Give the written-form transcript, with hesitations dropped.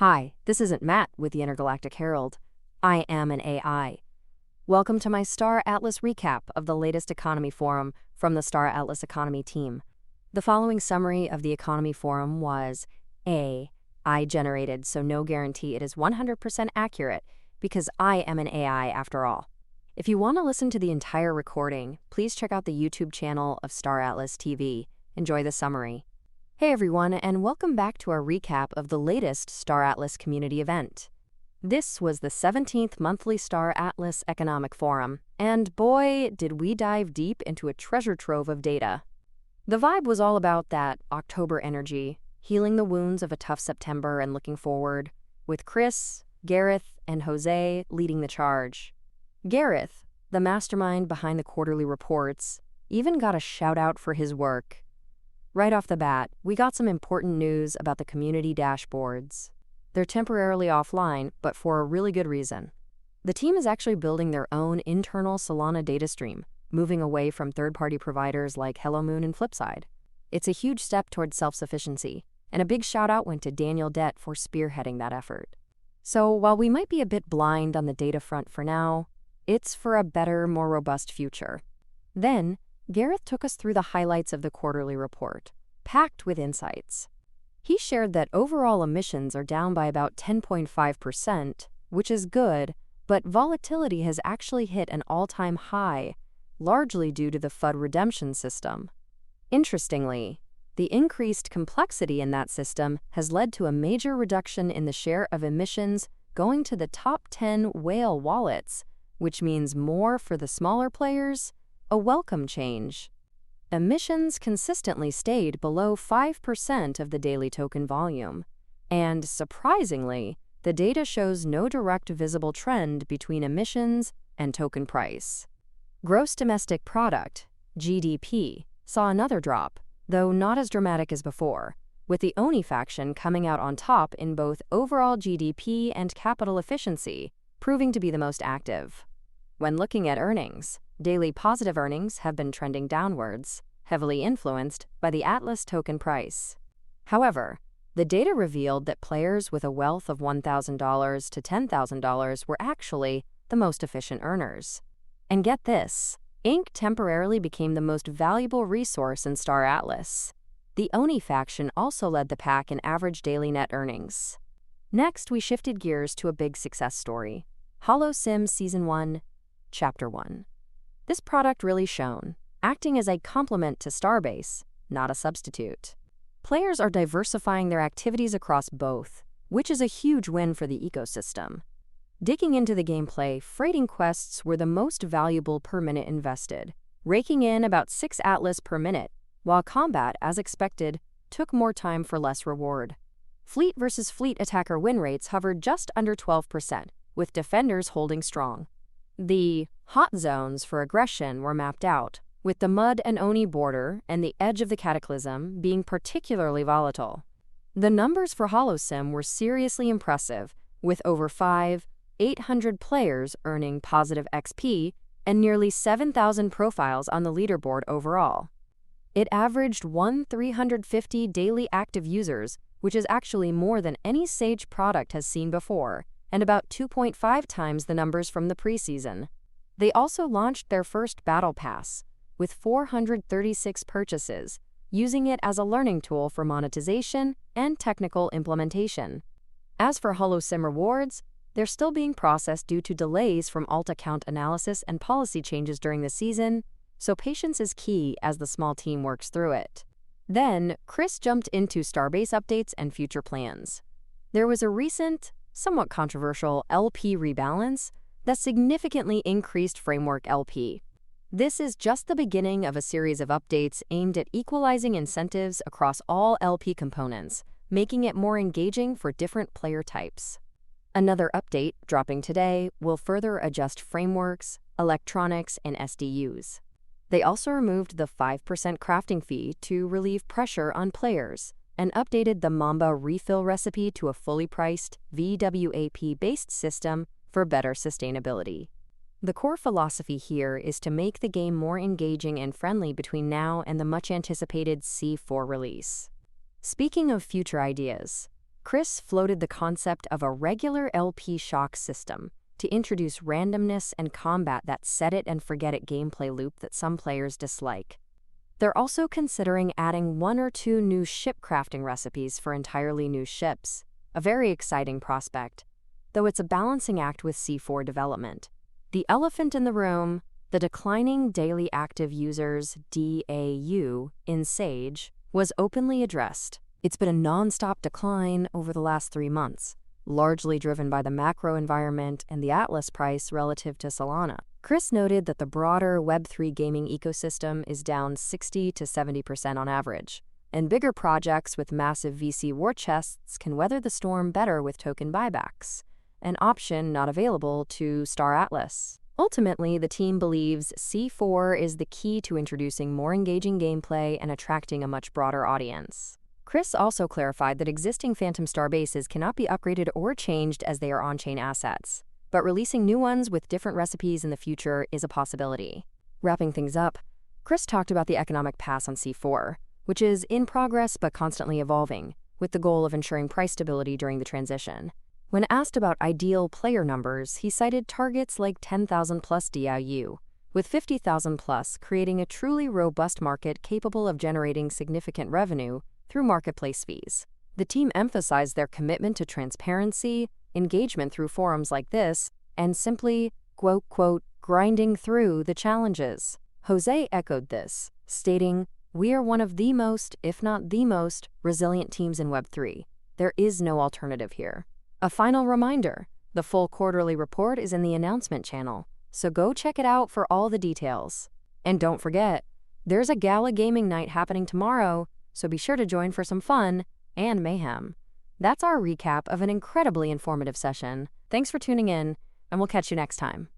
Hi, this isn't Matt with the Intergalactic Herald. I am an AI. Welcome to my Star Atlas recap of the latest economy forum from the Star Atlas economy team. The following summary of the economy forum was AI generated, so no guarantee it is 100% accurate because I am an AI after all. If you want to listen to the entire recording, please check out the YouTube channel of Star Atlas TV. Enjoy the summary. Hey everyone, and welcome back to our recap of the latest Star Atlas community event. This was the 17th monthly Star Atlas Economic Forum, and boy, did we dive deep into a treasure trove of data. The vibe was all about that October energy, healing the wounds of a tough September and looking forward, with Chris, Gareth, and Jose leading the charge. Gareth, the mastermind behind the quarterly reports, even got a shout out for his work. Right off the bat, we got some important news about the community dashboards. They're temporarily offline, but for a really good reason. The team is actually building their own internal Solana data stream, moving away from third-party providers like HelloMoon and Flipside. It's a huge step towards self-sufficiency, and a big shout-out went to Daniel Dett for spearheading that effort. So while we might be a bit blind on the data front for now, it's for a better, more robust future. Then, Gareth took us through the highlights of the quarterly report, packed with insights. He shared that overall emissions are down by about 10.5%, which is good, but volatility has actually hit an all-time high, largely due to the FUD redemption system. Interestingly, the increased complexity in that system has led to a major reduction in the share of emissions going to the top 10 whale wallets, which means more for the smaller players. A welcome change. Emissions consistently stayed below 5% of the daily token volume, and surprisingly, the data shows no direct visible trend between emissions and token price. Gross domestic product, GDP, saw another drop, though not as dramatic as before, with the ONI faction coming out on top in both overall GDP and capital efficiency, proving to be the most active. When looking at earnings, daily positive earnings have been trending downwards, heavily influenced by the Atlas token price. However, the data revealed that players with a wealth of $1,000 to $10,000 were actually the most efficient earners. And get this, Ink temporarily became the most valuable resource in Star Atlas. The ONI faction also led the pack in average daily net earnings. Next, we shifted gears to a big success story, HoloSim Season 1, Chapter 1. This product really shone, acting as a complement to Starbase, not a substitute. Players are diversifying their activities across both, which is a huge win for the ecosystem. Digging into the gameplay, freighting quests were the most valuable per minute invested, raking in about 6 Atlas per minute, while combat, as expected, took more time for less reward. Fleet versus fleet attacker win rates hovered just under 12%, with defenders holding strong. The hot zones for aggression were mapped out, with the Mud and Oni border and the edge of the Cataclysm being particularly volatile. The numbers for HoloSim were seriously impressive, with over 5,800 players earning positive XP and nearly 7,000 profiles on the leaderboard overall. It averaged 1,350 daily active users, which is actually more than any Sage product has seen before, and about 2.5 times the numbers from the preseason. They also launched their first Battle Pass, with 436 purchases, using it as a learning tool for monetization and technical implementation. As for HoloSim rewards, they're still being processed due to delays from alt account analysis and policy changes during the season, so patience is key as the small team works through it. Then, Chris jumped into Starbase updates and future plans. There was a recent, somewhat controversial LP rebalance that significantly increased Framework LP. This is just the beginning of a series of updates aimed at equalizing incentives across all LP components, making it more engaging for different player types. Another update, dropping today, will further adjust frameworks, electronics, and SDUs. They also removed the 5% crafting fee to relieve pressure on players, and updated the Mamba refill recipe to a fully priced, VWAP-based system for better sustainability. The core philosophy here is to make the game more engaging and friendly between now and the much-anticipated C4 release. Speaking of future ideas, Chris floated the concept of a regular LP shock system to introduce randomness and combat that set-it-and-forget-it gameplay loop that some players dislike. They're also considering adding 1 or 2 new ship crafting recipes for entirely new ships, a very exciting prospect, though it's a balancing act with C4 development. The elephant in the room, the declining daily active users DAU in Sage, was openly addressed. It's been a non-stop decline over the last 3 months, largely driven by the macro environment and the Atlas price relative to Solana. Chris noted that the broader Web3 gaming ecosystem is down 60 to 70% on average, and bigger projects with massive VC war chests can weather the storm better with token buybacks, an option not available to Star Atlas. Ultimately, the team believes C4 is the key to introducing more engaging gameplay and attracting a much broader audience. Chris also clarified that existing Phantom Star bases cannot be upgraded or changed as they are on-chain assets, but releasing new ones with different recipes in the future is a possibility. Wrapping things up, Chris talked about the economic pass on C4, which is in progress but constantly evolving, with the goal of ensuring price stability during the transition. When asked about ideal player numbers, he cited targets like 10,000 plus DAU, with 50,000 plus creating a truly robust market capable of generating significant revenue through marketplace fees. The team emphasized their commitment to transparency, engagement through forums like this, and simply, quote, grinding through the challenges. Jose echoed this, stating, "We are one of the most, if not the most, resilient teams in Web3. There is no alternative here." A final reminder, the full quarterly report is in the announcement channel, so go check it out for all the details. And don't forget, there's a gala gaming night happening tomorrow, so be sure to join for some fun and mayhem. That's our recap of an incredibly informative session. Thanks for tuning in, and we'll catch you next time.